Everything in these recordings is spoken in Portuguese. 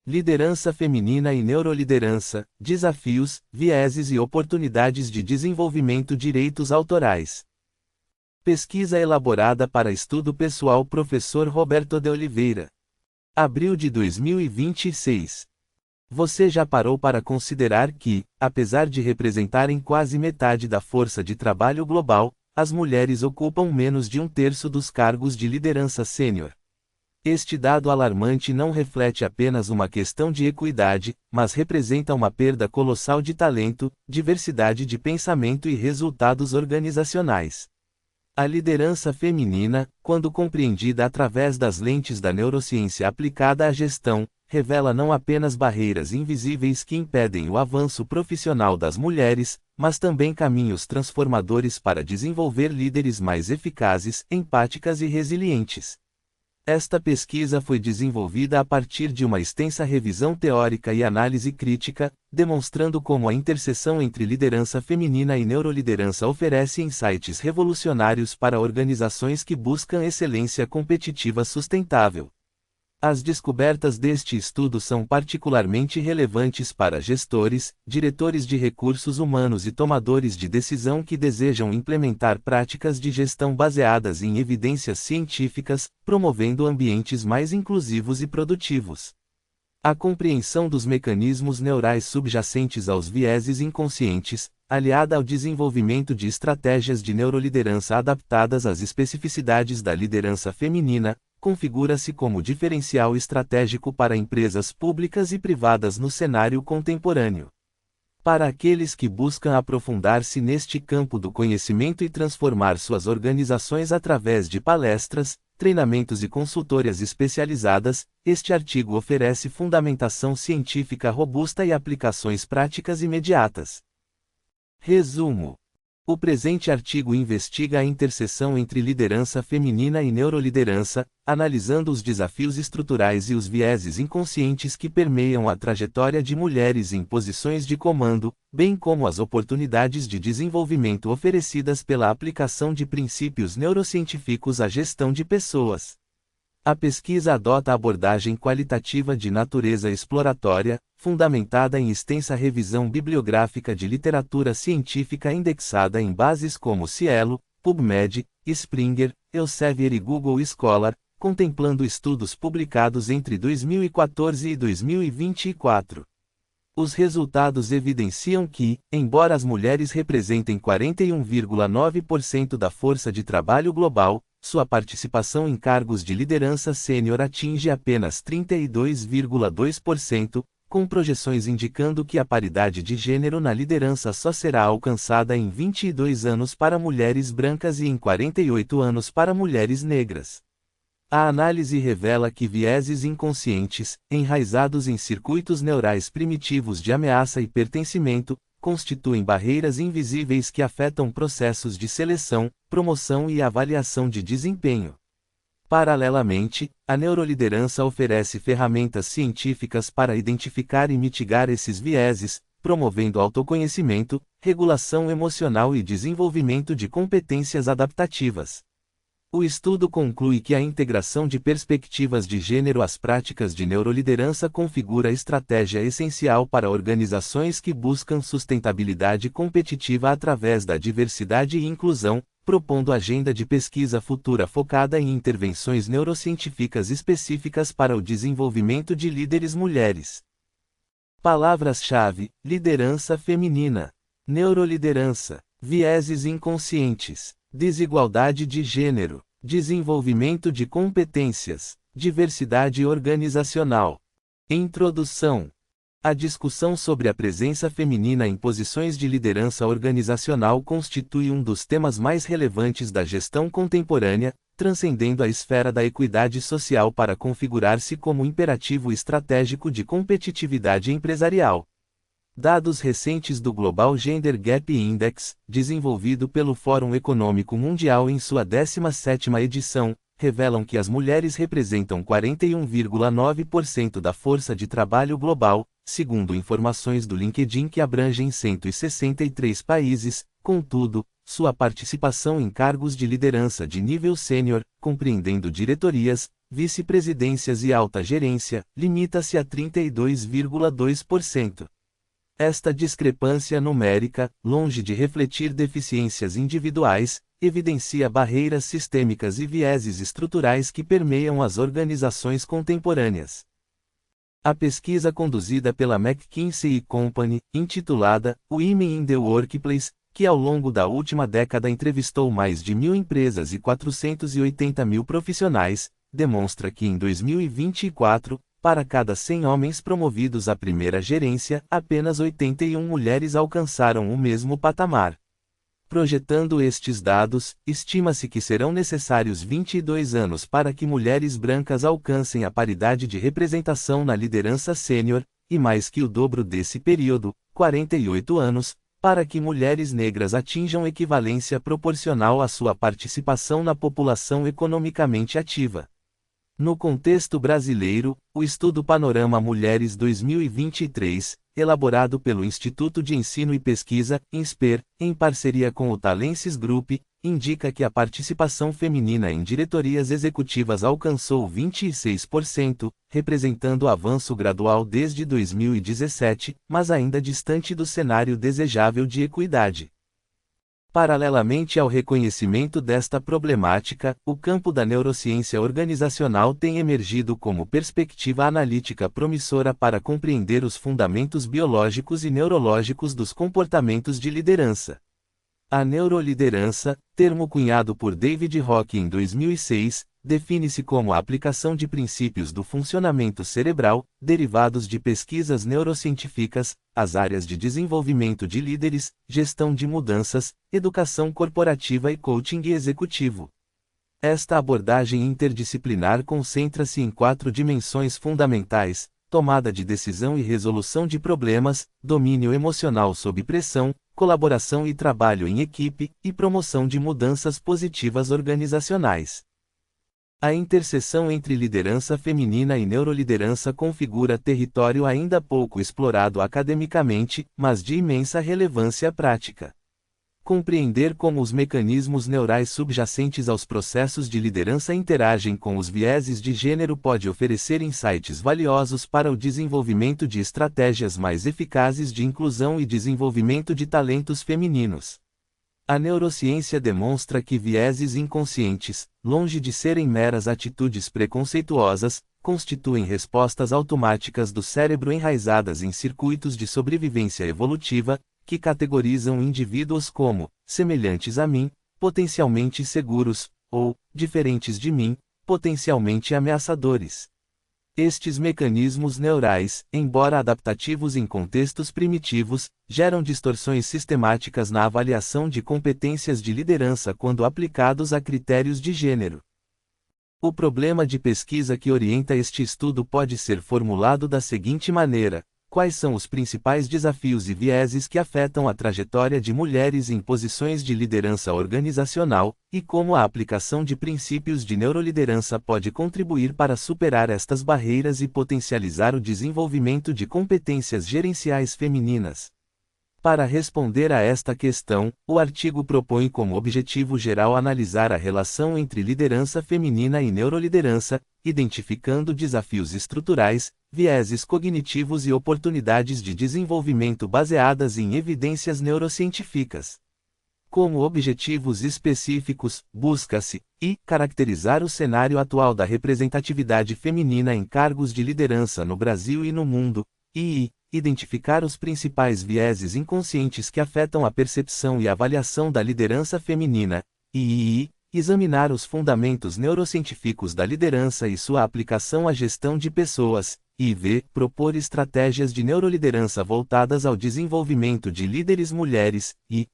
Liderança feminina e neuroliderança, desafios, vieses e oportunidades de desenvolvimento. Direitos autorais. Pesquisa elaborada para estudo pessoal. Professor Roberto de Oliveira. Abril de 2026. Você já parou para considerar que, apesar de representarem quase metade da força de trabalho global, as mulheres ocupam menos de um terço dos cargos de liderança sênior? Este dado alarmante não reflete apenas uma questão de equidade, mas representa uma perda colossal de talento, diversidade de pensamento e resultados organizacionais. A liderança feminina, quando compreendida através das lentes da neurociência aplicada à gestão, revela não apenas barreiras invisíveis que impedem o avanço profissional das mulheres, mas também caminhos transformadores para desenvolver líderes mais eficazes, empáticas e resilientes. Esta pesquisa foi desenvolvida a partir de uma extensa revisão teórica e análise crítica, demonstrando como a interseção entre liderança feminina e neuroliderança oferece insights revolucionários para organizações que buscam excelência competitiva sustentável. As descobertas deste estudo são particularmente relevantes para gestores, diretores de recursos humanos e tomadores de decisão que desejam implementar práticas de gestão baseadas em evidências científicas, promovendo ambientes mais inclusivos e produtivos. A compreensão dos mecanismos neurais subjacentes aos vieses inconscientes, aliada ao desenvolvimento de estratégias de neuroliderança adaptadas às especificidades da liderança feminina, configura-se como diferencial estratégico para empresas públicas e privadas no cenário contemporâneo. Para aqueles que buscam aprofundar-se neste campo do conhecimento e transformar suas organizações através de palestras, treinamentos e consultorias especializadas, este artigo oferece fundamentação científica robusta e aplicações práticas imediatas. Resumo: o presente artigo investiga a interseção entre liderança feminina e neuroliderança, analisando os desafios estruturais e os vieses inconscientes que permeiam a trajetória de mulheres em posições de comando, bem como as oportunidades de desenvolvimento oferecidas pela aplicação de princípios neurocientíficos à gestão de pessoas. A pesquisa adota abordagem qualitativa de natureza exploratória, fundamentada em extensa revisão bibliográfica de literatura científica indexada em bases como Cielo, PubMed, Springer, Elsevier e Google Scholar, contemplando estudos publicados entre 2014 e 2024. Os resultados evidenciam que, embora as mulheres representem 41,9% da força de trabalho global, sua participação em cargos de liderança sênior atinge apenas 32,2%, com projeções indicando que a paridade de gênero na liderança só será alcançada em 22 anos para mulheres brancas e em 48 anos para mulheres negras. A análise revela que vieses inconscientes, enraizados em circuitos neurais primitivos de ameaça e pertencimento, constituem barreiras invisíveis que afetam processos de seleção, promoção e avaliação de desempenho. Paralelamente, a neuroliderança oferece ferramentas científicas para identificar e mitigar esses vieses, promovendo autoconhecimento, regulação emocional e desenvolvimento de competências adaptativas. O estudo conclui que a integração de perspectivas de gênero às práticas de neuroliderança configura estratégia essencial para organizações que buscam sustentabilidade competitiva através da diversidade e inclusão, propondo agenda de pesquisa futura focada em intervenções neurocientíficas específicas para o desenvolvimento de líderes mulheres. Palavras-chave: liderança feminina, neuroliderança, vieses inconscientes, desigualdade de gênero, desenvolvimento de competências, diversidade organizacional. Introdução. A discussão sobre a presença feminina em posições de liderança organizacional constitui um dos temas mais relevantes da gestão contemporânea, transcendendo a esfera da equidade social para configurar-se como imperativo estratégico de competitividade empresarial. Dados recentes do Global Gender Gap Index, desenvolvido pelo Fórum Econômico Mundial em sua 17ª edição, revelam que as mulheres representam 41,9% da força de trabalho global, segundo informações do LinkedIn que abrangem 163 países. Contudo, sua participação em cargos de liderança de nível sênior, compreendendo diretorias, vice-presidências e alta gerência, limita-se a 32,2%. Esta discrepância numérica, longe de refletir deficiências individuais, evidencia barreiras sistêmicas e vieses estruturais que permeiam as organizações contemporâneas. A pesquisa conduzida pela McKinsey & Company, intitulada Women in the Workplace, que ao longo da última década entrevistou mais de 1.000 empresas e 480.000 profissionais, demonstra que em 2024, para cada 100 homens promovidos à primeira gerência, apenas 81 mulheres alcançaram o mesmo patamar. Projetando estes dados, estima-se que serão necessários 22 anos para que mulheres brancas alcancem a paridade de representação na liderança sênior, e mais que o dobro desse período, 48 anos, para que mulheres negras atinjam equivalência proporcional à sua participação na população economicamente ativa. No contexto brasileiro, o estudo Panorama Mulheres 2023, elaborado pelo Instituto de Ensino e Pesquisa, INSPER, em parceria com o Talences Group, indica que a participação feminina em diretorias executivas alcançou 26%, representando avanço gradual desde 2017, mas ainda distante do cenário desejável de equidade. Paralelamente ao reconhecimento desta problemática, o campo da neurociência organizacional tem emergido como perspectiva analítica promissora para compreender os fundamentos biológicos e neurológicos dos comportamentos de liderança. A neuroliderança, termo cunhado por David Rock em 2006, define-se como a aplicação de princípios do funcionamento cerebral, derivados de pesquisas neurocientíficas, às áreas de desenvolvimento de líderes, gestão de mudanças, educação corporativa e coaching executivo. Esta abordagem interdisciplinar concentra-se em 4 dimensões fundamentais: tomada de decisão e resolução de problemas, domínio emocional sob pressão, colaboração e trabalho em equipe, e promoção de mudanças positivas organizacionais. A interseção entre liderança feminina e neuroliderança configura território ainda pouco explorado academicamente, mas de imensa relevância prática. Compreender como os mecanismos neurais subjacentes aos processos de liderança interagem com os vieses de gênero pode oferecer insights valiosos para o desenvolvimento de estratégias mais eficazes de inclusão e desenvolvimento de talentos femininos. A neurociência demonstra que vieses inconscientes, longe de serem meras atitudes preconceituosas, constituem respostas automáticas do cérebro enraizadas em circuitos de sobrevivência evolutiva, que categorizam indivíduos como semelhantes a mim, potencialmente seguros, ou diferentes de mim, potencialmente ameaçadores. Estes mecanismos neurais, embora adaptativos em contextos primitivos, geram distorções sistemáticas na avaliação de competências de liderança quando aplicados a critérios de gênero. O problema de pesquisa que orienta este estudo pode ser formulado da seguinte maneira: quais são os principais desafios e vieses que afetam a trajetória de mulheres em posições de liderança organizacional, e como a aplicação de princípios de neuroliderança pode contribuir para superar estas barreiras e potencializar o desenvolvimento de competências gerenciais femininas? Para responder a esta questão, o artigo propõe como objetivo geral analisar a relação entre liderança feminina e neuroliderança, identificando desafios estruturais, vieses cognitivos e oportunidades de desenvolvimento baseadas em evidências neurocientíficas. Como objetivos específicos, busca-se caracterizar o cenário atual da representatividade feminina em cargos de liderança no Brasil e no mundo, e identificar os principais vieses inconscientes que afetam a percepção e avaliação da liderança feminina, e examinar os fundamentos neurocientíficos da liderança e sua aplicação à gestão de pessoas, e propor estratégias de neuroliderança voltadas ao desenvolvimento de líderes mulheres, e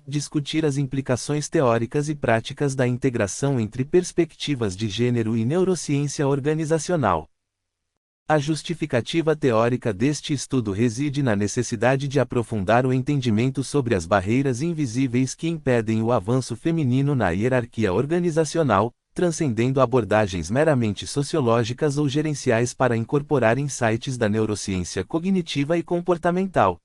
discutir as implicações teóricas e práticas da integração entre perspectivas de gênero e neurociência organizacional. A justificativa teórica deste estudo reside na necessidade de aprofundar o entendimento sobre as barreiras invisíveis que impedem o avanço feminino na hierarquia organizacional, transcendendo abordagens meramente sociológicas ou gerenciais para incorporar insights da neurociência cognitiva e comportamental.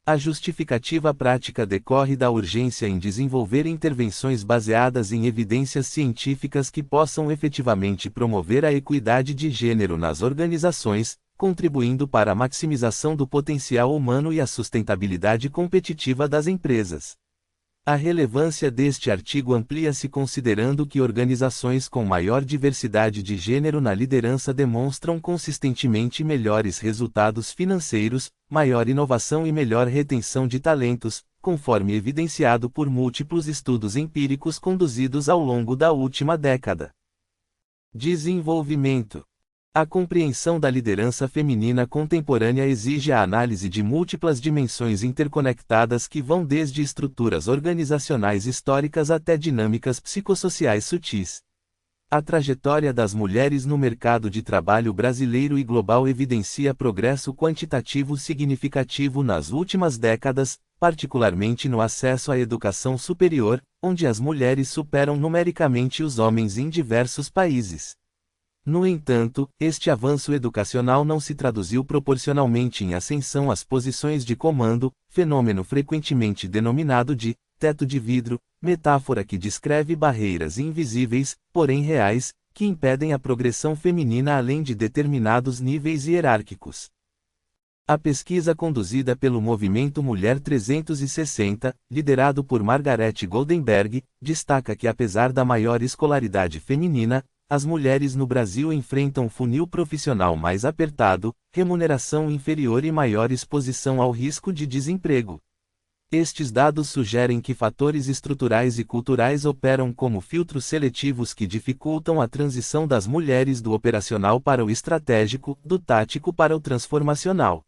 A justificativa prática decorre da urgência em desenvolver intervenções baseadas em evidências científicas que possam efetivamente promover a equidade de gênero nas organizações, contribuindo para a maximização do potencial humano e a sustentabilidade competitiva das empresas. A relevância deste artigo amplia-se considerando que organizações com maior diversidade de gênero na liderança demonstram consistentemente melhores resultados financeiros, maior inovação e melhor retenção de talentos, conforme evidenciado por múltiplos estudos empíricos conduzidos ao longo da última década. Desenvolvimento. A compreensão da liderança feminina contemporânea exige a análise de múltiplas dimensões interconectadas que vão desde estruturas organizacionais históricas até dinâmicas psicossociais sutis. A trajetória das mulheres no mercado de trabalho brasileiro e global evidencia progresso quantitativo significativo nas últimas décadas, particularmente no acesso à educação superior, onde as mulheres superam numericamente os homens em diversos países. No entanto, este avanço educacional não se traduziu proporcionalmente em ascensão às posições de comando, fenômeno frequentemente denominado de teto de vidro, metáfora que descreve barreiras invisíveis, porém reais, que impedem a progressão feminina além de determinados níveis hierárquicos. A pesquisa conduzida pelo Movimento Mulher 360, liderado por Margaret Goldenberg, destaca que apesar da maior escolaridade feminina, as mulheres no Brasil enfrentam funil profissional mais apertado, remuneração inferior e maior exposição ao risco de desemprego. Estes dados sugerem que fatores estruturais e culturais operam como filtros seletivos que dificultam a transição das mulheres do operacional para o estratégico, do tático para o transformacional.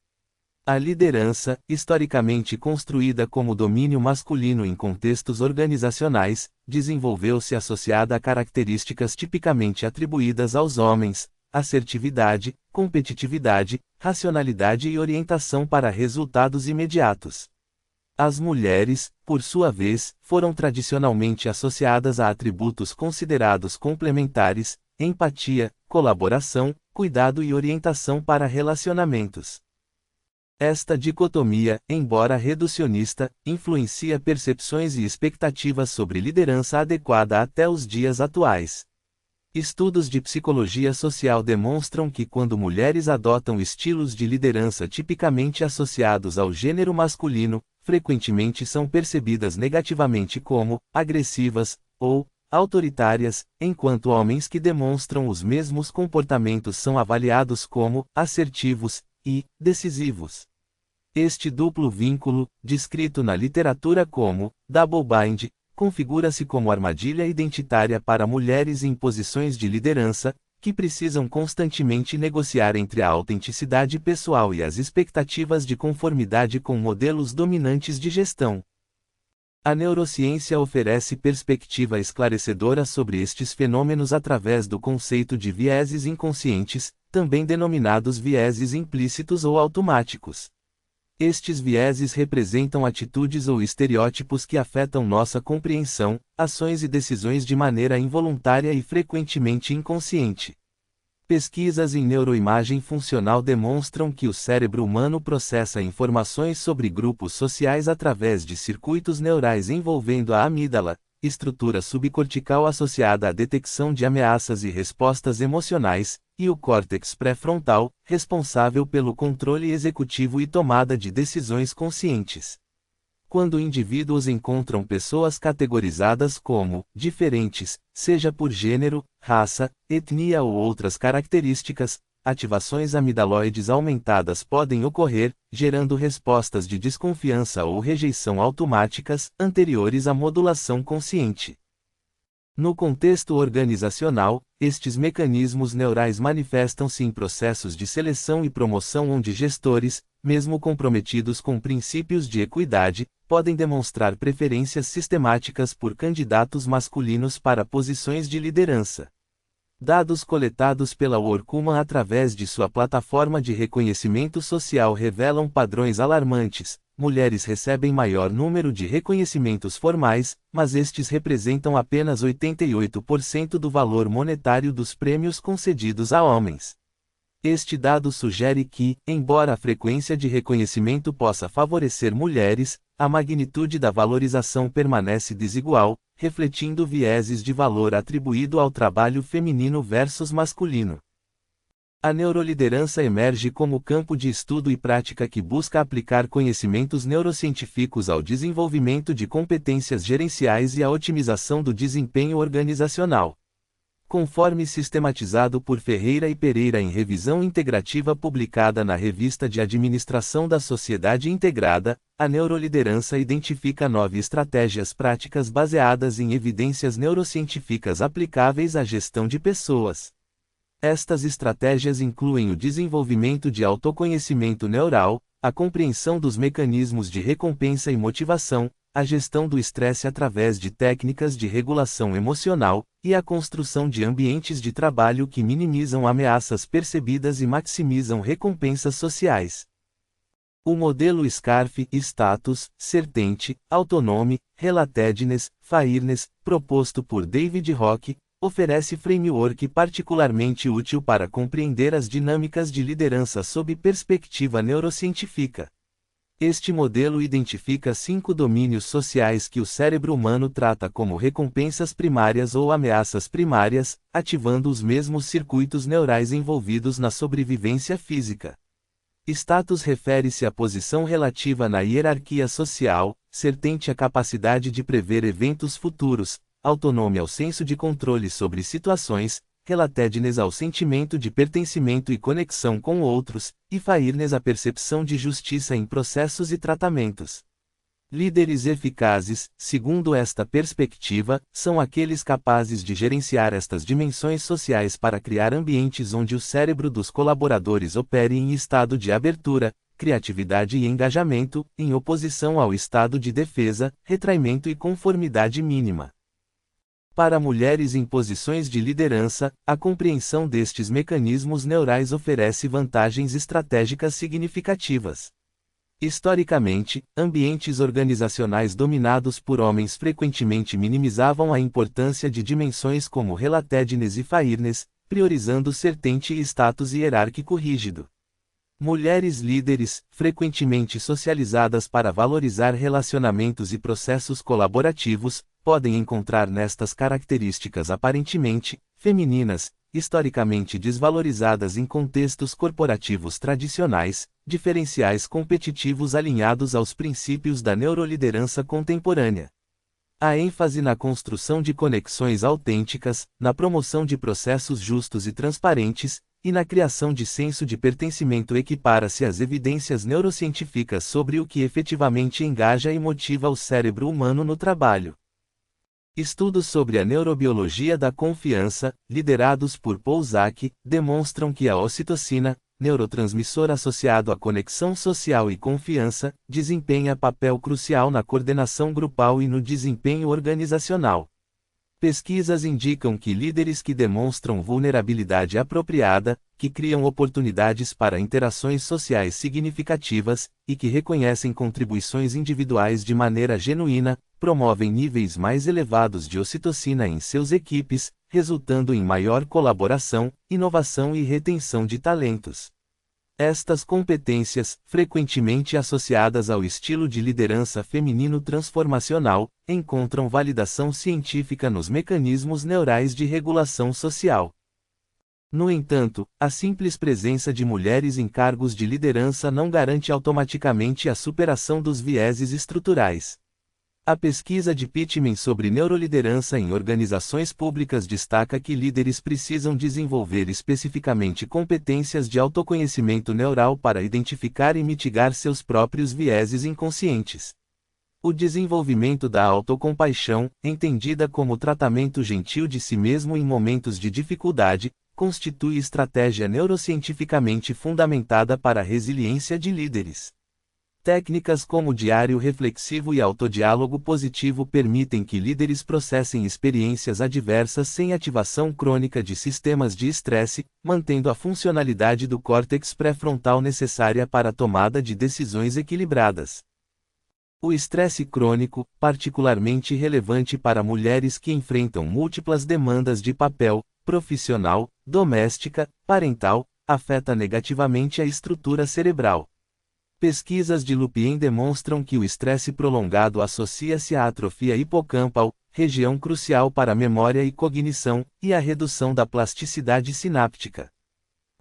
A liderança, historicamente construída como domínio masculino em contextos organizacionais, desenvolveu-se associada a características tipicamente atribuídas aos homens: assertividade, competitividade, racionalidade e orientação para resultados imediatos. As mulheres, por sua vez, foram tradicionalmente associadas a atributos considerados complementares: empatia, colaboração, cuidado e orientação para relacionamentos. Esta dicotomia, embora reducionista, influencia percepções e expectativas sobre liderança adequada até os dias atuais. Estudos de psicologia social demonstram que quando mulheres adotam estilos de liderança tipicamente associados ao gênero masculino, frequentemente são percebidas negativamente como agressivas ou autoritárias, enquanto homens que demonstram os mesmos comportamentos são avaliados como assertivos e decisivos. Este duplo vínculo, descrito na literatura como double bind, configura-se como armadilha identitária para mulheres em posições de liderança, que precisam constantemente negociar entre a autenticidade pessoal e as expectativas de conformidade com modelos dominantes de gestão. A neurociência oferece perspectiva esclarecedora sobre estes fenômenos através do conceito de vieses inconscientes, também denominados vieses implícitos ou automáticos. Estes vieses representam atitudes ou estereótipos que afetam nossa compreensão, ações e decisões de maneira involuntária e frequentemente inconsciente. Pesquisas em neuroimagem funcional demonstram que o cérebro humano processa informações sobre grupos sociais através de circuitos neurais envolvendo a amígdala, estrutura subcortical associada à detecção de ameaças e respostas emocionais, e o córtex pré-frontal, responsável pelo controle executivo e tomada de decisões conscientes. Quando indivíduos encontram pessoas categorizadas como diferentes, seja por gênero, raça, etnia ou outras características, ativações amidaloides aumentadas podem ocorrer, gerando respostas de desconfiança ou rejeição automáticas, anteriores à modulação consciente. No contexto organizacional, estes mecanismos neurais manifestam-se em processos de seleção e promoção onde gestores, mesmo comprometidos com princípios de equidade, podem demonstrar preferências sistemáticas por candidatos masculinos para posições de liderança. Dados coletados pela Workwoman através de sua plataforma de reconhecimento social revelam padrões alarmantes. Mulheres recebem maior número de reconhecimentos formais, mas estes representam apenas 88% do valor monetário dos prêmios concedidos a homens. Este dado sugere que, embora a frequência de reconhecimento possa favorecer mulheres, a magnitude da valorização permanece desigual, refletindo vieses de valor atribuído ao trabalho feminino versus masculino. A neuroliderança emerge como campo de estudo e prática que busca aplicar conhecimentos neurocientíficos ao desenvolvimento de competências gerenciais e à otimização do desempenho organizacional. Conforme sistematizado por Ferreira e Pereira em revisão integrativa publicada na Revista de Administração da Sociedade Integrada, a neuroliderança identifica 9 estratégias práticas baseadas em evidências neurocientíficas aplicáveis à gestão de pessoas. Estas estratégias incluem o desenvolvimento de autoconhecimento neural, a compreensão dos mecanismos de recompensa e motivação, a gestão do estresse através de técnicas de regulação emocional, e a construção de ambientes de trabalho que minimizam ameaças percebidas e maximizam recompensas sociais. O modelo SCARF, Status, Certainty, Autonomy, Relatedness, Fairness, proposto por David Rock, oferece framework particularmente útil para compreender as dinâmicas de liderança sob perspectiva neurocientífica. Este modelo identifica 5 domínios sociais que o cérebro humano trata como recompensas primárias ou ameaças primárias, ativando os mesmos circuitos neurais envolvidos na sobrevivência física. Status refere-se à posição relativa na hierarquia social, Certainty à capacidade de prever eventos futuros, Autonomy ao senso de controle sobre situações, Relatedness ao sentimento de pertencimento e conexão com outros, e Fairness à percepção de justiça em processos e tratamentos. Líderes eficazes, segundo esta perspectiva, são aqueles capazes de gerenciar estas dimensões sociais para criar ambientes onde o cérebro dos colaboradores opere em estado de abertura, criatividade e engajamento, em oposição ao estado de defesa, retraimento e conformidade mínima. Para mulheres em posições de liderança, a compreensão destes mecanismos neurais oferece vantagens estratégicas significativas. Historicamente, ambientes organizacionais dominados por homens frequentemente minimizavam a importância de dimensões como Relatedness e Fairness, priorizando Certainty e status hierárquico rígido. Mulheres líderes, frequentemente socializadas para valorizar relacionamentos e processos colaborativos, podem encontrar nestas características aparentemente femininas, historicamente desvalorizadas em contextos corporativos tradicionais, diferenciais competitivos alinhados aos princípios da neuroliderança contemporânea. A ênfase na construção de conexões autênticas, na promoção de processos justos e transparentes, e na criação de senso de pertencimento equipara-se às evidências neurocientíficas sobre o que efetivamente engaja e motiva o cérebro humano no trabalho. Estudos sobre a neurobiologia da confiança, liderados por Paul Zak, demonstram que a ocitocina, neurotransmissor associado à conexão social e confiança, desempenha papel crucial na coordenação grupal e no desempenho organizacional. Pesquisas indicam que líderes que demonstram vulnerabilidade apropriada, que criam oportunidades para interações sociais significativas, e que reconhecem contribuições individuais de maneira genuína, promovem níveis mais elevados de ocitocina em seus equipes, resultando em maior colaboração, inovação e retenção de talentos. Estas competências, frequentemente associadas ao estilo de liderança feminino transformacional, encontram validação científica nos mecanismos neurais de regulação social. No entanto, a simples presença de mulheres em cargos de liderança não garante automaticamente a superação dos vieses estruturais. A pesquisa de Pittman sobre neuroliderança em organizações públicas destaca que líderes precisam desenvolver especificamente competências de autoconhecimento neural para identificar e mitigar seus próprios vieses inconscientes. O desenvolvimento da autocompaixão, entendida como tratamento gentil de si mesmo em momentos de dificuldade, constitui estratégia neurocientificamente fundamentada para a resiliência de líderes. Técnicas como diário reflexivo e autodiálogo positivo permitem que líderes processem experiências adversas sem ativação crônica de sistemas de estresse, mantendo a funcionalidade do córtex pré-frontal necessária para a tomada de decisões equilibradas. O estresse crônico, particularmente relevante para mulheres que enfrentam múltiplas demandas de papel, profissional, doméstica, parental, afeta negativamente a estrutura cerebral. Pesquisas de Lupien demonstram que o estresse prolongado associa-se à atrofia hipocampal, região crucial para a memória e cognição, e à redução da plasticidade sináptica.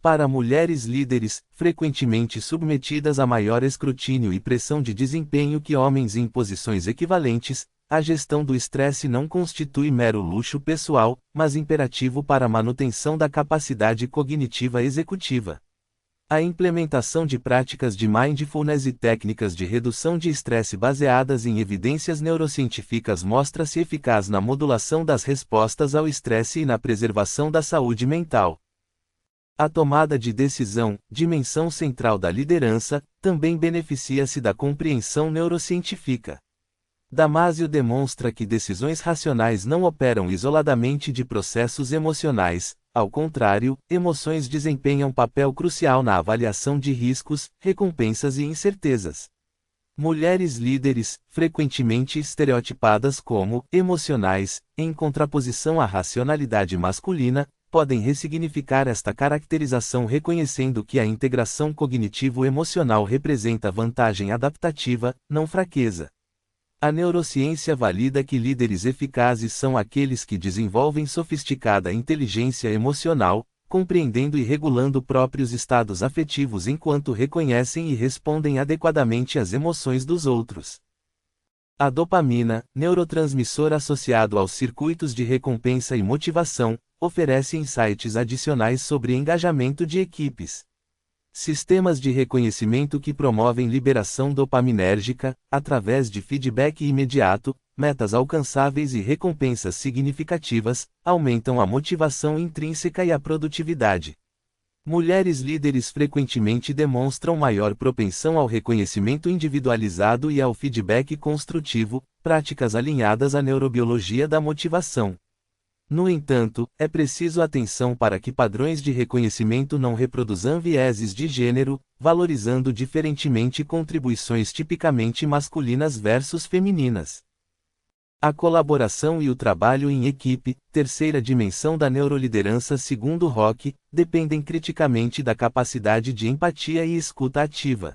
Para mulheres líderes, frequentemente submetidas a maior escrutínio e pressão de desempenho que homens em posições equivalentes, a gestão do estresse não constitui mero luxo pessoal, mas imperativo para a manutenção da capacidade cognitiva executiva. A implementação de práticas de mindfulness e técnicas de redução de estresse baseadas em evidências neurocientíficas mostra-se eficaz na modulação das respostas ao estresse e na preservação da saúde mental. A tomada de decisão, dimensão central da liderança, também beneficia-se da compreensão neurocientífica. Damasio demonstra que decisões racionais não operam isoladamente de processos emocionais. Ao contrário, emoções desempenham papel crucial na avaliação de riscos, recompensas e incertezas. Mulheres líderes, frequentemente estereotipadas como emocionais, em contraposição à racionalidade masculina, podem ressignificar esta caracterização reconhecendo que a integração cognitivo-emocional representa vantagem adaptativa, não fraqueza. A neurociência valida que líderes eficazes são aqueles que desenvolvem sofisticada inteligência emocional, compreendendo e regulando próprios estados afetivos enquanto reconhecem e respondem adequadamente às emoções dos outros. A dopamina, neurotransmissor associado aos circuitos de recompensa e motivação, oferece insights adicionais sobre engajamento de equipes. Sistemas de reconhecimento que promovem liberação dopaminérgica, através de feedback imediato, metas alcançáveis e recompensas significativas, aumentam a motivação intrínseca e a produtividade. Mulheres líderes frequentemente demonstram maior propensão ao reconhecimento individualizado e ao feedback construtivo, práticas alinhadas à neurobiologia da motivação. No entanto, é preciso atenção para que padrões de reconhecimento não reproduzam vieses de gênero, valorizando diferentemente contribuições tipicamente masculinas versus femininas. A colaboração e o trabalho em equipe, terceira dimensão da neuroliderança segundo Rock, dependem criticamente da capacidade de empatia e escuta ativa.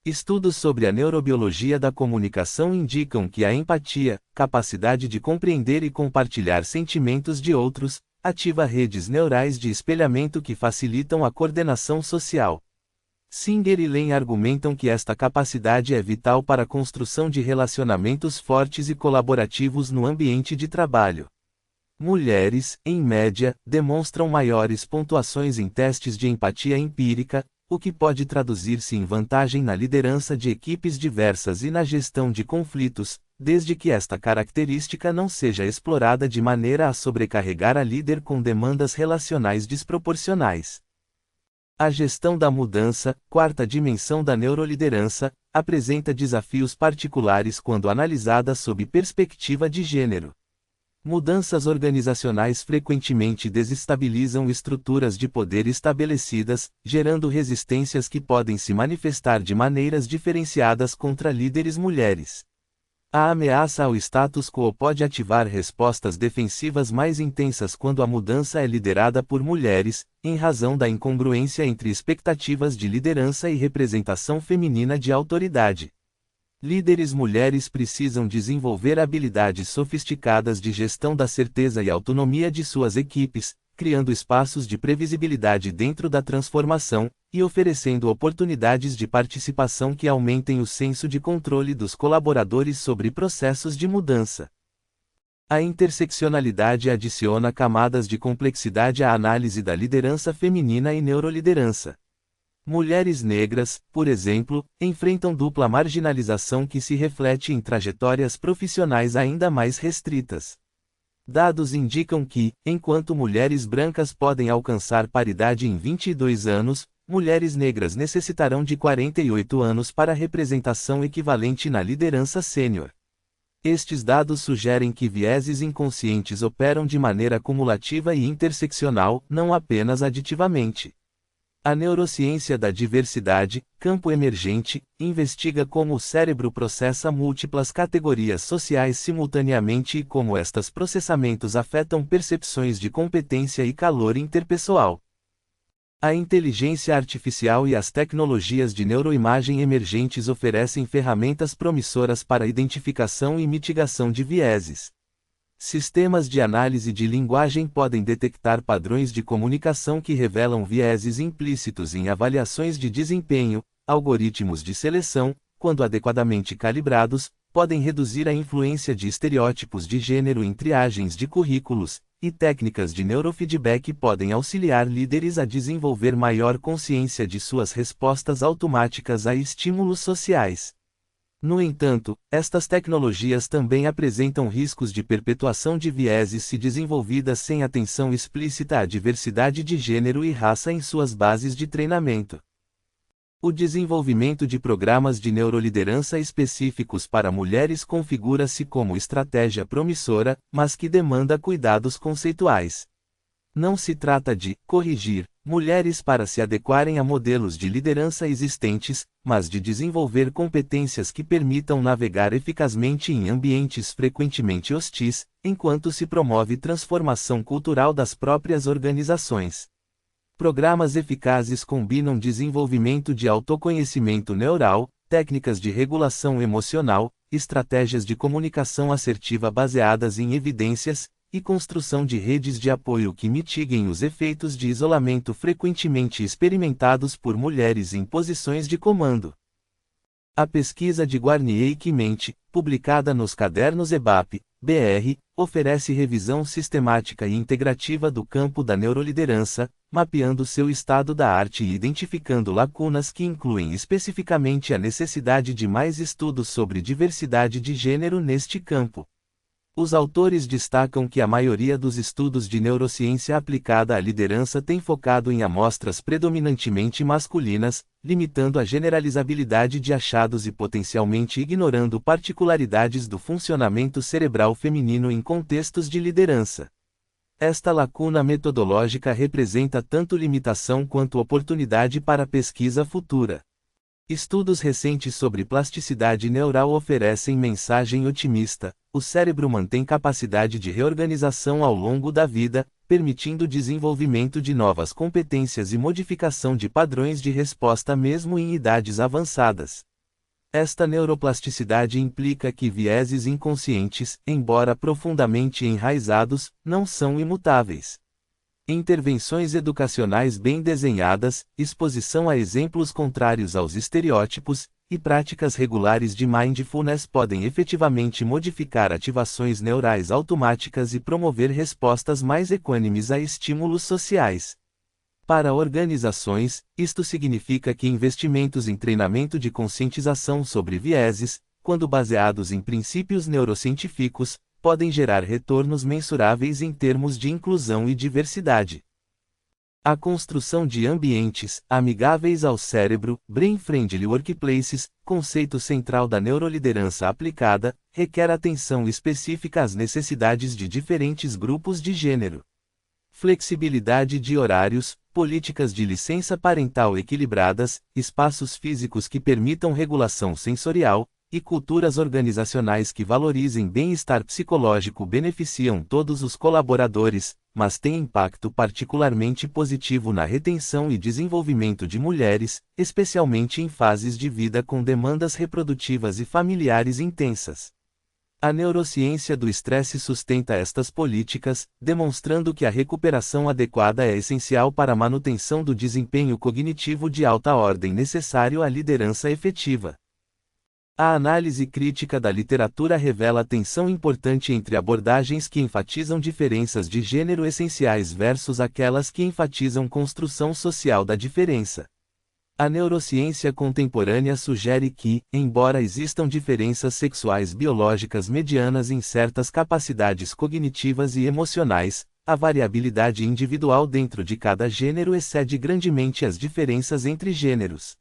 Estudos sobre a neurobiologia da comunicação indicam que a empatia, capacidade de compreender e compartilhar sentimentos de outros, ativa redes neurais de espelhamento que facilitam a coordenação social. Singer e Len argumentam que esta capacidade é vital para a construção de relacionamentos fortes e colaborativos no ambiente de trabalho. Mulheres, em média, demonstram maiores pontuações em testes de empatia empírica, o que pode traduzir-se em vantagem na liderança de equipes diversas e na gestão de conflitos, desde que esta característica não seja explorada de maneira a sobrecarregar a líder com demandas relacionais desproporcionais. A gestão da mudança, quarta dimensão da neuroliderança, apresenta desafios particulares quando analisada sob perspectiva de gênero. Mudanças organizacionais frequentemente desestabilizam estruturas de poder estabelecidas, gerando resistências que podem se manifestar de maneiras diferenciadas contra líderes mulheres. A ameaça ao status quo pode ativar respostas defensivas mais intensas quando a mudança é liderada por mulheres, em razão da incongruência entre expectativas de liderança e representação feminina de autoridade. Líderes mulheres precisam desenvolver habilidades sofisticadas de gestão da certeza e autonomia de suas equipes, criando espaços de previsibilidade dentro da transformação, e oferecendo oportunidades de participação que aumentem o senso de controle dos colaboradores sobre processos de mudança. A interseccionalidade adiciona camadas de complexidade à análise da liderança feminina e neuroliderança. Mulheres negras, por exemplo, enfrentam dupla marginalização que se reflete em trajetórias profissionais ainda mais restritas. Dados indicam que, enquanto mulheres brancas podem alcançar paridade em 22 anos, mulheres negras necessitarão de 48 anos para representação equivalente na liderança sênior. Estes dados sugerem que vieses inconscientes operam de maneira cumulativa e interseccional, não apenas aditivamente. A neurociência da diversidade, campo emergente, investiga como o cérebro processa múltiplas categorias sociais simultaneamente e como estes processamentos afetam percepções de competência e calor interpessoal. A inteligência artificial e as tecnologias de neuroimagem emergentes oferecem ferramentas promissoras para a identificação e mitigação de vieses. Sistemas de análise de linguagem podem detectar padrões de comunicação que revelam vieses implícitos em avaliações de desempenho. Algoritmos de seleção, quando adequadamente calibrados, podem reduzir a influência de estereótipos de gênero em triagens de currículos, e técnicas de neurofeedback podem auxiliar líderes a desenvolver maior consciência de suas respostas automáticas a estímulos sociais. No entanto, estas tecnologias também apresentam riscos de perpetuação de vieses se desenvolvidas sem atenção explícita à diversidade de gênero e raça em suas bases de treinamento. O desenvolvimento de programas de neuroliderança específicos para mulheres configura-se como estratégia promissora, mas que demanda cuidados conceituais. Não se trata de corrigir mulheres para se adequarem a modelos de liderança existentes, mas de desenvolver competências que permitam navegar eficazmente em ambientes frequentemente hostis, enquanto se promove transformação cultural das próprias organizações. Programas eficazes combinam desenvolvimento de autoconhecimento neural, técnicas de regulação emocional, estratégias de comunicação assertiva baseadas em evidências, e construção de redes de apoio que mitiguem os efeitos de isolamento frequentemente experimentados por mulheres em posições de comando. A pesquisa de Guarnier e Quimente, publicada nos cadernos EBAP, BR, oferece revisão sistemática e integrativa do campo da neuroliderança, mapeando seu estado da arte e identificando lacunas que incluem especificamente a necessidade de mais estudos sobre diversidade de gênero neste campo. Os autores destacam que a maioria dos estudos de neurociência aplicada à liderança tem focado em amostras predominantemente masculinas, limitando a generalizabilidade de achados e potencialmente ignorando particularidades do funcionamento cerebral feminino em contextos de liderança. Esta lacuna metodológica representa tanto limitação quanto oportunidade para a pesquisa futura. Estudos recentes sobre plasticidade neural oferecem mensagem otimista: o cérebro mantém capacidade de reorganização ao longo da vida, permitindo desenvolvimento de novas competências e modificação de padrões de resposta mesmo em idades avançadas. Esta neuroplasticidade implica que vieses inconscientes, embora profundamente enraizados, não são imutáveis. Intervenções educacionais bem desenhadas, exposição a exemplos contrários aos estereótipos, e práticas regulares de mindfulness podem efetivamente modificar ativações neurais automáticas e promover respostas mais equânimes a estímulos sociais. Para organizações, isto significa que investimentos em treinamento de conscientização sobre vieses, quando baseados em princípios neurocientíficos, podem gerar retornos mensuráveis em termos de inclusão e diversidade. A construção de ambientes amigáveis ao cérebro, Brain-Friendly Workplaces, conceito central da neuroliderança aplicada, requer atenção específica às necessidades de diferentes grupos de gênero. Flexibilidade de horários, políticas de licença parental equilibradas, espaços físicos que permitam regulação sensorial, e culturas organizacionais que valorizem bem-estar psicológico beneficiam todos os colaboradores, mas têm impacto particularmente positivo na retenção e desenvolvimento de mulheres, especialmente em fases de vida com demandas reprodutivas e familiares intensas. A neurociência do estresse sustenta estas políticas, demonstrando que a recuperação adequada é essencial para a manutenção do desempenho cognitivo de alta ordem necessário à liderança efetiva. A análise crítica da literatura revela tensão importante entre abordagens que enfatizam diferenças de gênero essenciais versus aquelas que enfatizam construção social da diferença. A neurociência contemporânea sugere que, embora existam diferenças sexuais biológicas medianas em certas capacidades cognitivas e emocionais, a variabilidade individual dentro de cada gênero excede grandemente as diferenças entre gêneros.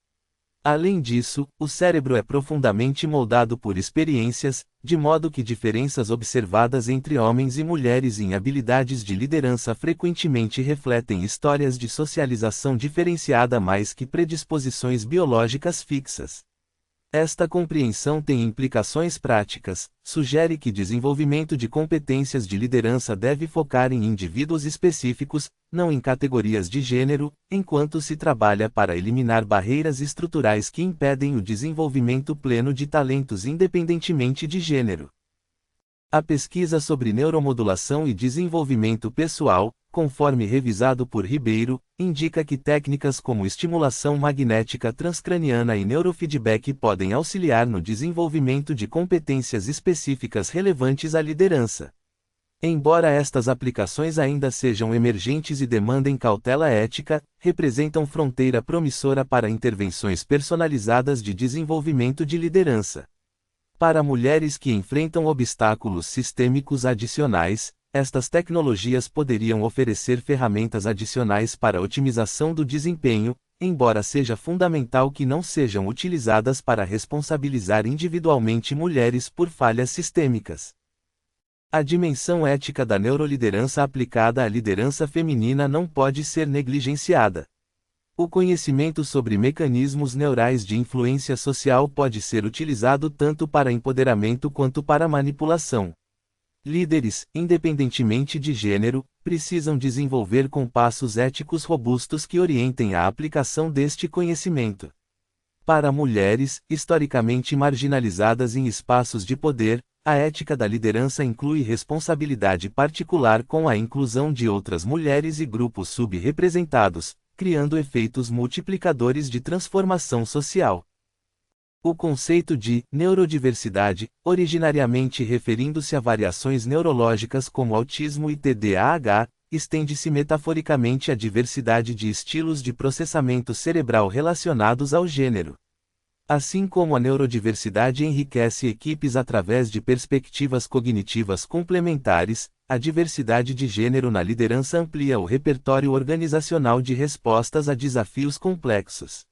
Além disso, o cérebro é profundamente moldado por experiências, de modo que diferenças observadas entre homens e mulheres em habilidades de liderança frequentemente refletem histórias de socialização diferenciada mais que predisposições biológicas fixas. Esta compreensão tem implicações práticas, sugere que desenvolvimento de competências de liderança deve focar em indivíduos específicos, não em categorias de gênero, enquanto se trabalha para eliminar barreiras estruturais que impedem o desenvolvimento pleno de talentos independentemente de gênero. A pesquisa sobre neuromodulação e desenvolvimento pessoal, conforme revisado por Ribeiro, indica que técnicas como estimulação magnética transcraniana e neurofeedback podem auxiliar no desenvolvimento de competências específicas relevantes à liderança. Embora estas aplicações ainda sejam emergentes e demandem cautela ética, representam fronteira promissora para intervenções personalizadas de desenvolvimento de liderança. Para mulheres que enfrentam obstáculos sistêmicos adicionais, estas tecnologias poderiam oferecer ferramentas adicionais para a otimização do desempenho, embora seja fundamental que não sejam utilizadas para responsabilizar individualmente mulheres por falhas sistêmicas. A dimensão ética da neuroliderança aplicada à liderança feminina não pode ser negligenciada. O conhecimento sobre mecanismos neurais de influência social pode ser utilizado tanto para empoderamento quanto para manipulação. Líderes, independentemente de gênero, precisam desenvolver compassos éticos robustos que orientem a aplicação deste conhecimento. Para mulheres, historicamente marginalizadas em espaços de poder, a ética da liderança inclui responsabilidade particular com a inclusão de outras mulheres e grupos subrepresentados, criando efeitos multiplicadores de transformação social. O conceito de neurodiversidade, originariamente referindo-se a variações neurológicas como autismo e TDAH, estende-se metaforicamente à diversidade de estilos de processamento cerebral relacionados ao gênero. Assim como a neurodiversidade enriquece equipes através de perspectivas cognitivas complementares, a diversidade de gênero na liderança amplia o repertório organizacional de respostas a desafios complexos.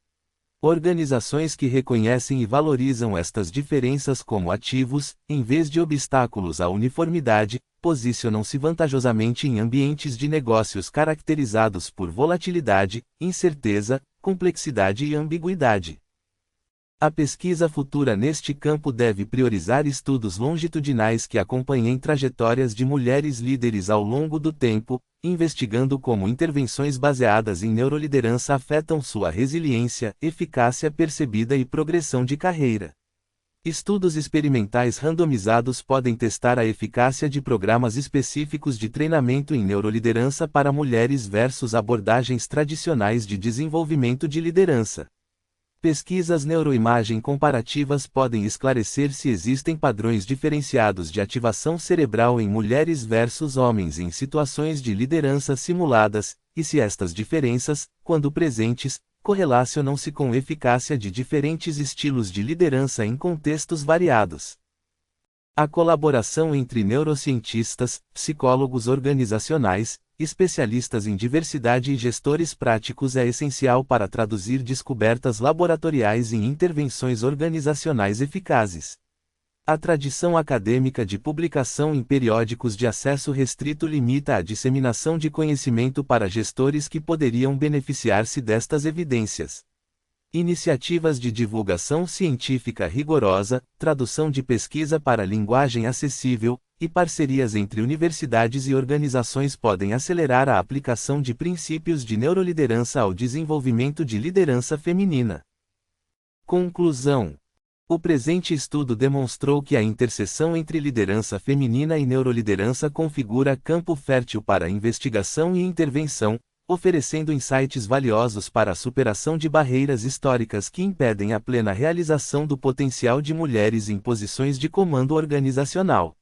Organizações que reconhecem e valorizam estas diferenças como ativos, em vez de obstáculos à uniformidade, posicionam-se vantajosamente em ambientes de negócios caracterizados por volatilidade, incerteza, complexidade e ambiguidade. A pesquisa futura neste campo deve priorizar estudos longitudinais que acompanhem trajetórias de mulheres líderes ao longo do tempo, investigando como intervenções baseadas em neuroliderança afetam sua resiliência, eficácia percebida e progressão de carreira. Estudos experimentais randomizados podem testar a eficácia de programas específicos de treinamento em neuroliderança para mulheres versus abordagens tradicionais de desenvolvimento de liderança. Pesquisas neuroimagem comparativas podem esclarecer se existem padrões diferenciados de ativação cerebral em mulheres versus homens em situações de liderança simuladas, e se estas diferenças, quando presentes, correlacionam-se com eficácia de diferentes estilos de liderança em contextos variados. A colaboração entre neurocientistas, psicólogos organizacionais, especialistas em diversidade e gestores práticos é essencial para traduzir descobertas laboratoriais em intervenções organizacionais eficazes. A tradição acadêmica de publicação em periódicos de acesso restrito limita a disseminação de conhecimento para gestores que poderiam beneficiar-se destas evidências. Iniciativas de divulgação científica rigorosa, tradução de pesquisa para linguagem acessível, e parcerias entre universidades e organizações podem acelerar a aplicação de princípios de neuroliderança ao desenvolvimento de liderança feminina. Conclusão: o presente estudo demonstrou que a interseção entre liderança feminina e neuroliderança configura campo fértil para investigação e intervenção, oferecendo insights valiosos para a superação de barreiras históricas que impedem a plena realização do potencial de mulheres em posições de comando organizacional.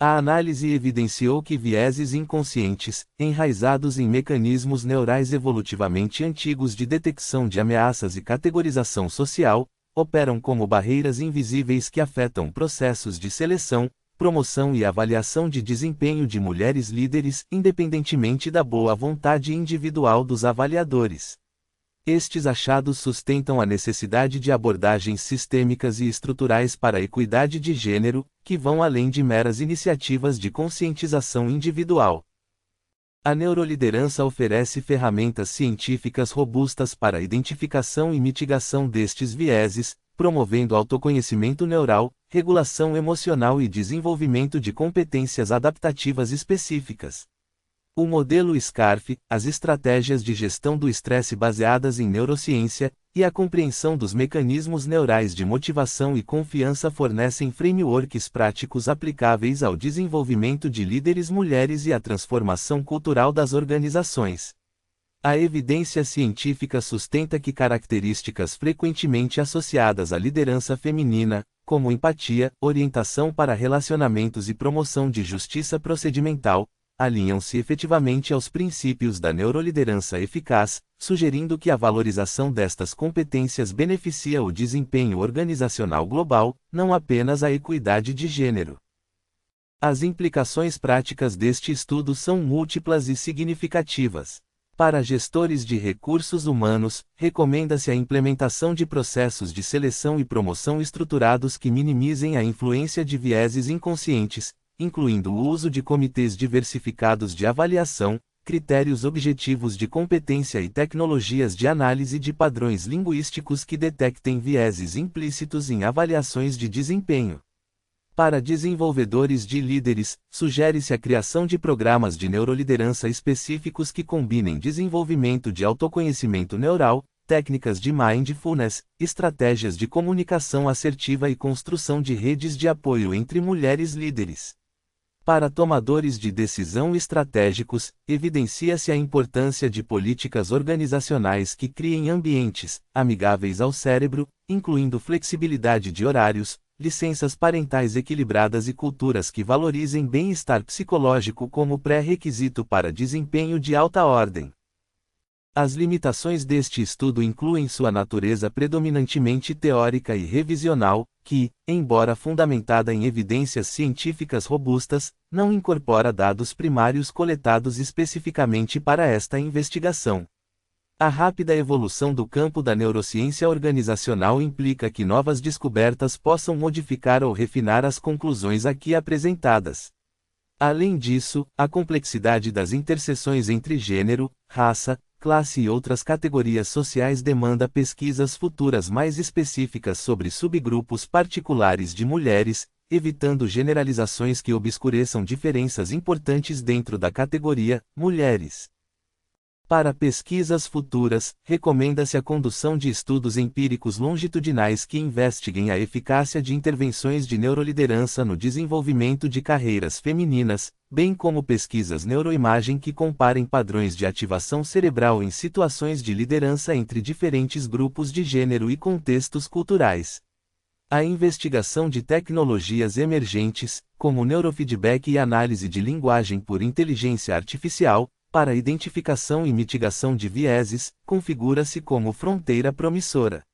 A análise evidenciou que vieses inconscientes, enraizados em mecanismos neurais evolutivamente antigos de detecção de ameaças e categorização social, operam como barreiras invisíveis que afetam processos de seleção, promoção e avaliação de desempenho de mulheres líderes, independentemente da boa vontade individual dos avaliadores. Estes achados sustentam a necessidade de abordagens sistêmicas e estruturais para a equidade de gênero, que vão além de meras iniciativas de conscientização individual. A neuroliderança oferece ferramentas científicas robustas para a identificação e mitigação destes vieses, promovendo autoconhecimento neural, regulação emocional e desenvolvimento de competências adaptativas específicas. O modelo SCARF, as estratégias de gestão do estresse baseadas em neurociência, e a compreensão dos mecanismos neurais de motivação e confiança fornecem frameworks práticos aplicáveis ao desenvolvimento de líderes mulheres e à transformação cultural das organizações. A evidência científica sustenta que características frequentemente associadas à liderança feminina, como empatia, orientação para relacionamentos e promoção de justiça procedimental, alinham-se efetivamente aos princípios da neuroliderança eficaz, sugerindo que a valorização destas competências beneficia o desempenho organizacional global, não apenas a equidade de gênero. As implicações práticas deste estudo são múltiplas e significativas. Para gestores de recursos humanos, recomenda-se a implementação de processos de seleção e promoção estruturados que minimizem a influência de vieses inconscientes, incluindo o uso de comitês diversificados de avaliação, critérios objetivos de competência e tecnologias de análise de padrões linguísticos que detectem vieses implícitos em avaliações de desempenho. Para desenvolvedores de líderes, sugere-se a criação de programas de neuroliderança específicos que combinem desenvolvimento de autoconhecimento neural, técnicas de mindfulness, estratégias de comunicação assertiva e construção de redes de apoio entre mulheres líderes. Para tomadores de decisão estratégicos, evidencia-se a importância de políticas organizacionais que criem ambientes amigáveis ao cérebro, incluindo flexibilidade de horários, licenças parentais equilibradas e culturas que valorizem bem-estar psicológico como pré-requisito para desempenho de alta ordem. As limitações deste estudo incluem sua natureza predominantemente teórica e revisional, que, embora fundamentada em evidências científicas robustas, não incorpora dados primários coletados especificamente para esta investigação. A rápida evolução do campo da neurociência organizacional implica que novas descobertas possam modificar ou refinar as conclusões aqui apresentadas. Além disso, a complexidade das interseções entre gênero, raça, classe e outras categorias sociais demanda pesquisas futuras mais específicas sobre subgrupos particulares de mulheres, evitando generalizações que obscureçam diferenças importantes dentro da categoria mulheres. Para pesquisas futuras, recomenda-se a condução de estudos empíricos longitudinais que investiguem a eficácia de intervenções de neuroliderança no desenvolvimento de carreiras femininas, bem como pesquisas neuroimagem que comparem padrões de ativação cerebral em situações de liderança entre diferentes grupos de gênero e contextos culturais. A investigação de tecnologias emergentes, como neurofeedback e análise de linguagem por inteligência artificial, para a identificação e mitigação de vieses, configura-se como fronteira promissora.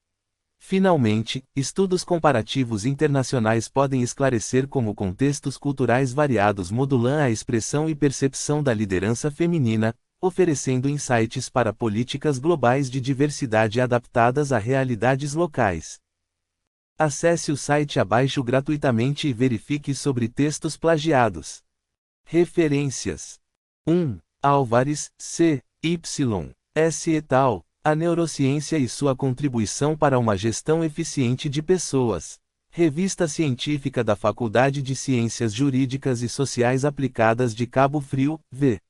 Finalmente, estudos comparativos internacionais podem esclarecer como contextos culturais variados modulam a expressão e percepção da liderança feminina, oferecendo insights para políticas globais de diversidade adaptadas a realidades locais. Acesse o site abaixo gratuitamente e verifique sobre textos plagiados. Referências: 1. Álvares, C. Y. S. et al. A neurociência e sua contribuição para uma gestão eficiente de pessoas. Revista Científica da Faculdade de Ciências Jurídicas e Sociais Aplicadas de Cabo Frio, v.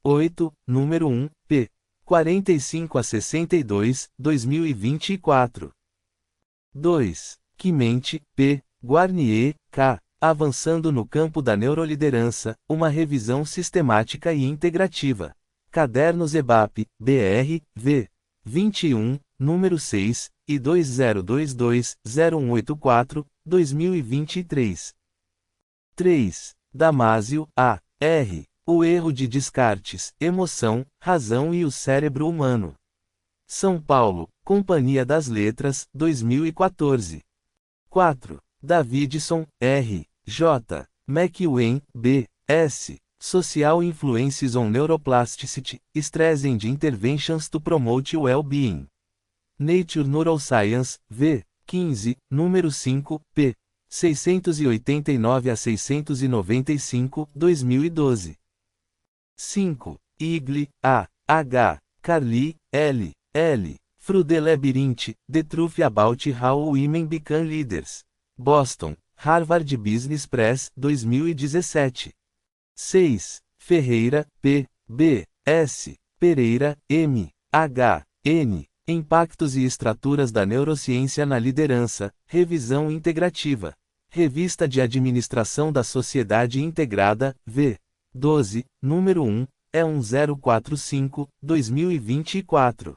8, número 1, p. 45 a 62, 2024. 2. Quimente, P. Guarnier, K. Avançando no campo da neuroliderança, uma revisão sistemática e integrativa. Cadernos EBAP, BR, v. 21, número 6, e 2022-0184, 2023. 3. Damasio, A. R. O erro de Descartes, emoção, razão e o cérebro humano. São Paulo, Companhia das Letras, 2014. 4. Davidson, R. J. McEwen, B. S. Social Influences on Neuroplasticity, Stress and Interventions to Promote Well-Being. Nature Neuroscience, v. 15, número 5, p. 689 a 695, 2012. 5. Igle, A. H. Carly, L. L. Through Labyrinth, The Truth About How Women Become Leaders. Boston, Harvard Business Press, 2017. 6. Ferreira, P. B. S. Pereira, M. H. N. Impactos e estruturas da neurociência na liderança, revisão integrativa. Revista de Administração da Sociedade Integrada, V. 12, número 1, E1045, 2024.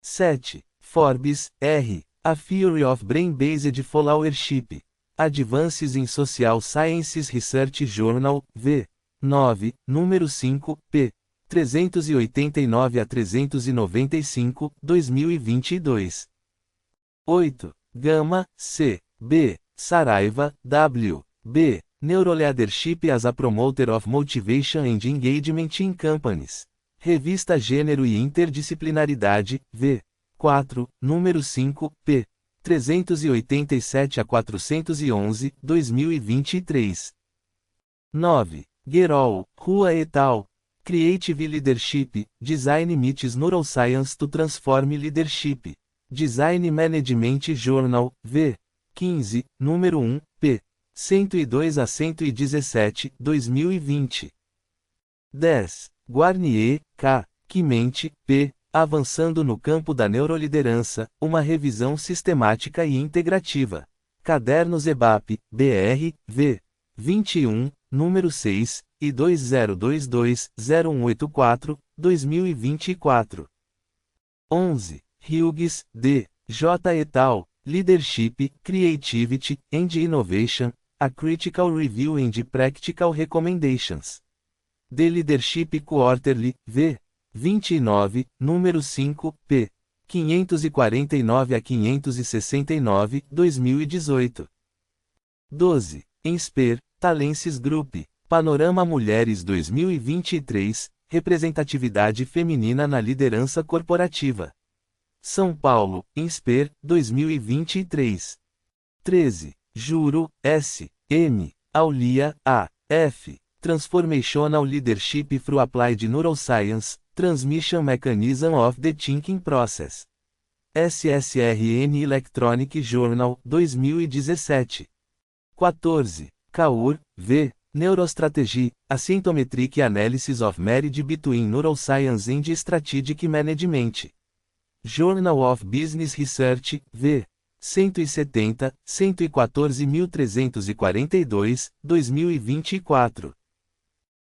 7. Forbes, R. A Theory of Brain-Based Followership. Advances in Social Sciences Research Journal, V. 9, número 5, p. 389 a 395, 2022. 8. Gama, C. B. Saraiva, W. B. Neuroleadership as a Promoter of Motivation and Engagement in Companies. Revista Gênero e Interdisciplinaridade, V. 4, número 5, p. 387 a 411, 2023. 9. Guerol, Rua et al. Creative Leadership, Design Meets Neuroscience to Transform Leadership. Design Management Journal, V. 15, número 1, p. 102 a 117, 2020. 10. Guarnier, K. Quimente, P. Avançando no campo da neuroliderança, uma revisão sistemática e integrativa. Cadernos EBAP, BR, V. 21, número 6, e 2022-0184, 2024. 11. Hughes, D. J. et al. Leadership, Creativity, and Innovation, a Critical Review and Practical Recommendations. The Leadership Quarterly, V. 29, número 5, p. 549 a 569, 2018. 12. Insper, Talences Group, Panorama Mulheres 2023, Representatividade Feminina na Liderança Corporativa. São Paulo, Insper, 2023. 13. Juro, S. M. Aulia, A. F. Transformational Leadership through Applied Neuroscience, Transmission Mechanism of the Thinking Process. SSRN Electronic Journal, 2017. 14. Kaur, V. Neurostrategy, Asymptometric Analysis of Marriage Between Neuroscience and Strategic Management. Journal of Business Research, V. 170, 114.342, 2024.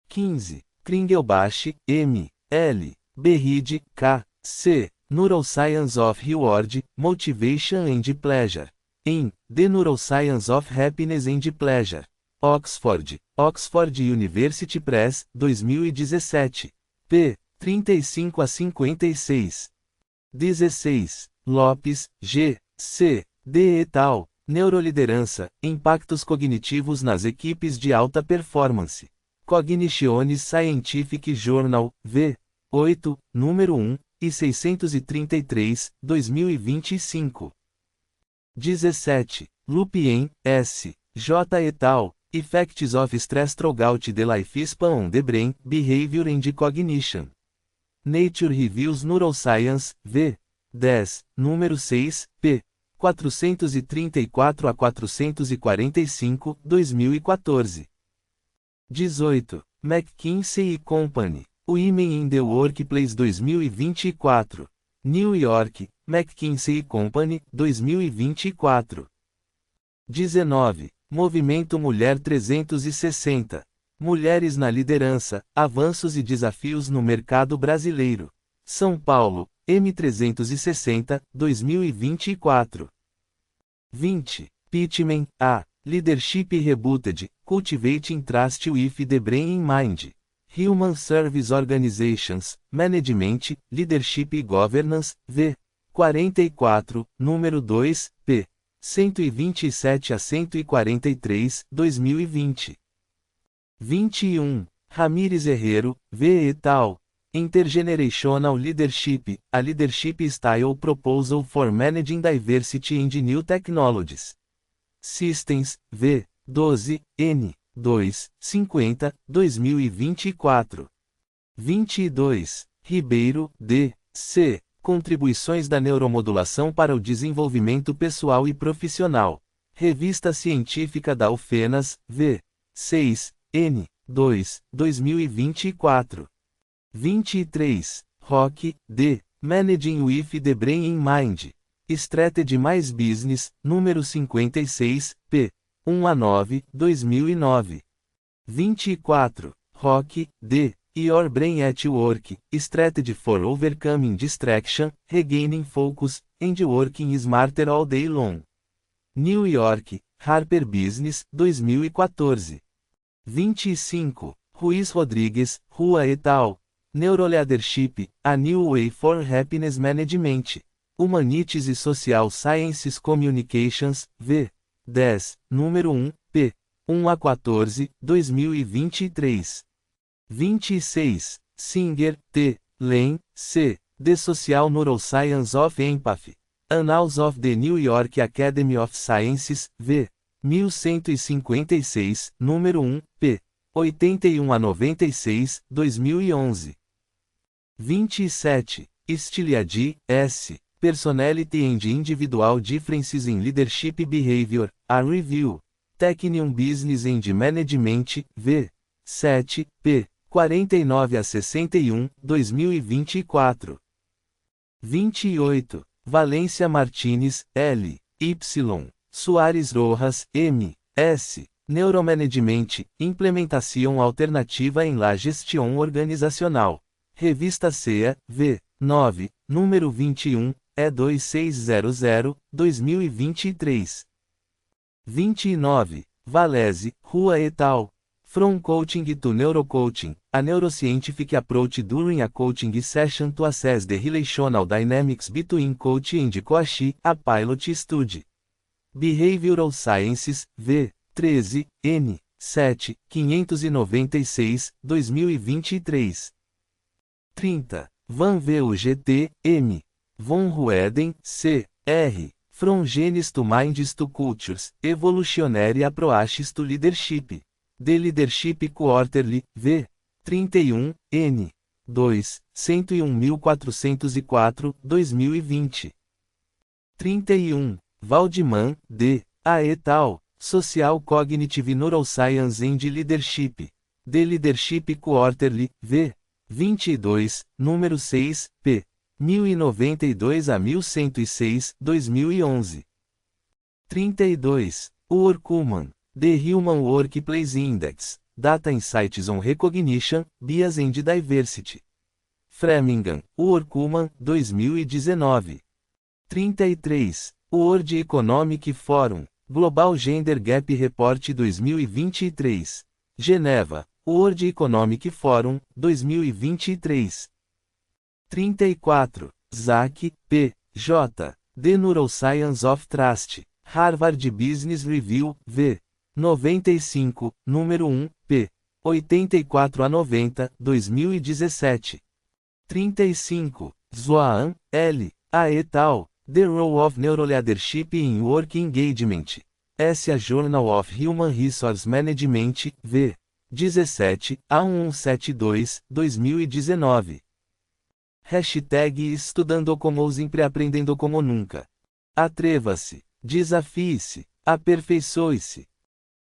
15. Kringelbach, M. L. Berride, K. C. Neuroscience of Reward, Motivation and Pleasure. In The Neuroscience of Happiness and Pleasure. Oxford, Oxford University Press, 2017. p. 35 a 56. 16. Lopes, G. C. D. et al. Neuroliderança, Impactos Cognitivos nas Equipes de Alta Performance. Cognitiones Scientific Journal, V. 8, número 1, e 633, 2025. 17. Lupien, S. J. et al. Effects of Stress Throughout the Lifespan on the Brain, Behavior and Cognition. Nature Reviews Neuroscience, V. 10, número 6, p. 434 a 445, 2014. 18. McKinsey & Company, Women in the Workplace 2024. New York, McKinsey & Company, 2024. 19. Movimento Mulher 360. Mulheres na Liderança, Avanços e Desafios no Mercado Brasileiro. São Paulo, M360, 2024. 20. Pittman, A. Leadership Rebooted, Cultivating Trust with the Brain in Mind. Human Service Organizations, Management, Leadership e Governance, V. 44, número 2, p. 127 a 143, 2020. 21. Ramírez Herrero, V. et al. Intergenerational Leadership, a Leadership Style Proposal for Managing Diversity and New Technologies. Systems, V. 12, N. 2, 50, 2024. 22. Ribeiro, D. C. Contribuições da Neuromodulação para o Desenvolvimento Pessoal e Profissional. Revista Científica da UFENAS, V. 6, N. 2, 2024. 23. Rock, D. Managing with the Brain in Mind. Strategy mais Business, número 56, p. 1-9, 2009. 24. Rock, D. Your Brain at Work, Strategy for Overcoming Distraction, Regaining Focus, and Working Smarter All Day Long. New York, Harper Business, 2014. 25. Ruiz Rodrigues, Rua et al. Neuroleadership, A New Way for Happiness Management. Humanities e Social Sciences Communications, v. 10, número 1, p. 1-14, 2023. 26. Singer, T. Lane, C. The Social Neuroscience of Empathy. Annals of the New York Academy of Sciences, v. 1156, número 1, p. 81-96, 2011. 27. Stiliad, S. Personality and Individual Differences in Leadership Behavior, A Review. Technium Business and Management, v. 7, p. 49-61, 2024. 28. Valência Martínez, L. Y. Soares Rojas, M. S. Neuromanagement, Implementação Alternativa em la Gestão Organizacional. Revista CEA, v. 9, número 21, E2600, 2023. 29. Valese, Rua et al. From Coaching to Neurocoaching, A Neuroscientific Approach During a Coaching Session to Assess the Relational Dynamics Between Coach and Coachee, A Pilot Study. Behavioral Sciences, v. 13, n. 7, 596, 2023. 30. Van Vugt, M. Von Rueden, C. R. From Genes to Minds to Cultures, Evolutionary Approaches to Leadership. The Leadership Quarterly, v. 31, n. 2, 101.404, 2020. 31. Waldman, D. A et al. Social Cognitive Neuroscience and Leadership. The Leadership Quarterly, v. 22, número 6, p. 1092-1106, 2011. 32. Workman, The Human Workplace Index, Data Insights on Recognition, Bias and Diversity. Framingham, Workman, 2019. 33. World Economic Forum, Global Gender Gap Report 2023. Geneva, World Economic Forum, 2023. 34. Zach, P. J. The Neuroscience of Trust, Harvard Business Review, v. 95, número 1, p. 84-90, 2017. 35. Zhuan, L. A et al. The Role of Neuroleadership in Work Engagement. A Journal of Human Resource Management, v. 17, A1172, 2019. Hashtag Estudando como sempre aprendendo como nunca. Atreva-se, desafie-se, aperfeiçoe-se.